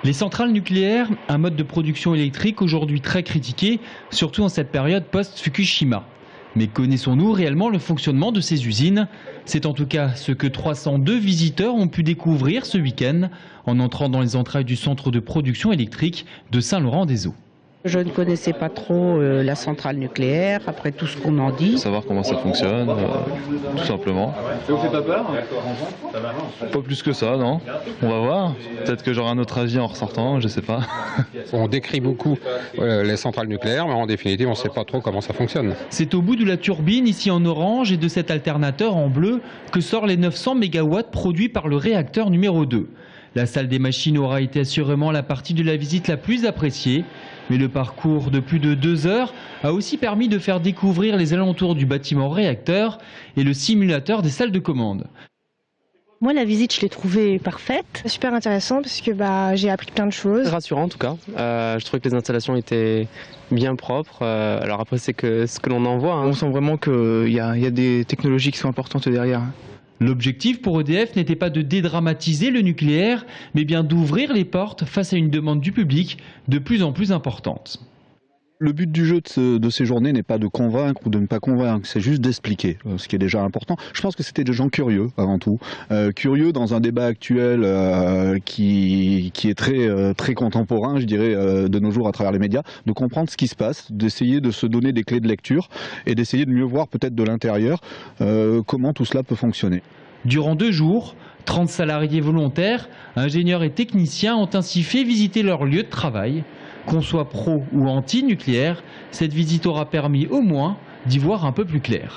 Les centrales nucléaires, un mode de production électrique aujourd'hui très critiqué, surtout en cette période post-Fukushima. Mais connaissons-nous réellement le fonctionnement de ces usines? C'est en tout cas ce que 302 visiteurs ont pu découvrir ce week-end en entrant dans les entrailles du centre de production électrique de Saint-Laurent-des-Eaux. Je ne connaissais pas trop la centrale nucléaire, après tout ce qu'on en dit. Savoir comment ça fonctionne, tout simplement. Ça vous fait pas peur? Pas plus que ça, non. On va voir. Peut-être que j'aurai un autre avis en ressortant, je sais pas. On décrit beaucoup les centrales nucléaires, mais en définitive, on ne sait pas trop comment ça fonctionne. C'est au bout de la turbine, ici en orange, et de cet alternateur en bleu, que sortent les 900 MW produits par le réacteur numéro 2. La salle des machines aura été assurément la partie de la visite la plus appréciée. Mais le parcours de plus de 2 heures a aussi permis de faire découvrir les alentours du bâtiment réacteur et le simulateur des salles de commande. Moi, la visite, je l'ai trouvée parfaite. Super intéressant parce que j'ai appris plein de choses. Rassurant en tout cas. Je trouvais que les installations étaient bien propres. Alors après, c'est que ce que l'on en voit. On sent vraiment qu'il y a des technologies qui sont importantes derrière. L'objectif pour EDF n'était pas de dédramatiser le nucléaire, mais bien d'ouvrir les portes face à une demande du public de plus en plus importante. Le but du jeu de ces journées n'est pas de convaincre ou de ne pas convaincre, c'est juste d'expliquer, ce qui est déjà important. Je pense que c'était des gens curieux avant tout, curieux dans un débat actuel qui est très contemporain, je dirais, de nos jours à travers les médias, de comprendre ce qui se passe, d'essayer de se donner des clés de lecture et d'essayer de mieux voir peut-être de l'intérieur comment tout cela peut fonctionner. Durant 2 jours, 30 salariés volontaires, ingénieurs et techniciens ont ainsi fait visiter leur lieu de travail. Qu'on soit pro ou anti-nucléaire, cette visite aura permis au moins d'y voir un peu plus clair.